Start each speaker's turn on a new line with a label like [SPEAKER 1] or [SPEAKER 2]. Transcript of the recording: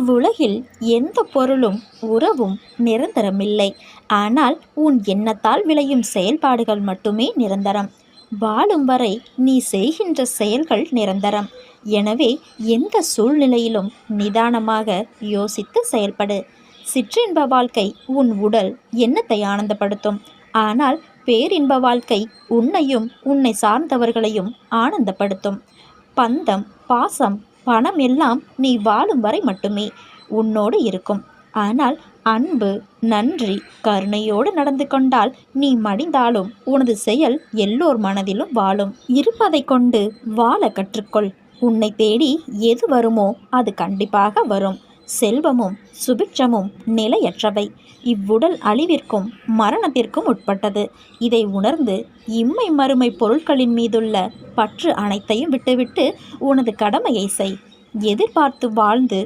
[SPEAKER 1] இவ்வுலகில் எந்த பொருளும் உறவும் நிரந்தரமில்லை. ஆனால் உன் எண்ணத்தால் விளையும் செயல்பாடுகள் மட்டுமே நிரந்தரம். வாழும் வரை நீ செய்கின்ற செயல்கள் நிரந்தரம். எனவே எந்த சூழ்நிலையிலும் நிதானமாக யோசித்து செயல்படு. சிற்றின்ப வாழ்க்கை உன் உடல் எண்ணத்தை ஆனந்தப்படுத்தும். ஆனால் பேரின்ப வாழ்க்கை உன்னையும் உன்னை சார்ந்தவர்களையும் ஆனந்தப்படுத்தும். பந்தம், பாசம், பணம் எல்லாம் நீ வாழும் வரை மட்டுமே உன்னோடு இருக்கும். ஆனால் அன்பு, நன்றி, கருணையோடு நடந்து கொண்டால் நீ மடிந்தாலும் உனது செயல் எல்லோர் மனதிலும் வாழும். இருப்பதை கொண்டு வாழ கற்றுக்கொள். உன்னை தேடி எது வருமோ அது கண்டிப்பாக வரும். செல்வமும் சுபிட்சமும் நிலையற்றவை. இவ்வுடல் அழிவிற்கும் மரணத்திற்கும் உட்பட்டது. இதை உணர்ந்து இம்மை மறுமை பொருட்களின் மீதுள்ள பற்று அனைத்தையும் விட்டுவிட்டு உனது கடமையை செய். எதிர்பார்த்து வாழ்ந்து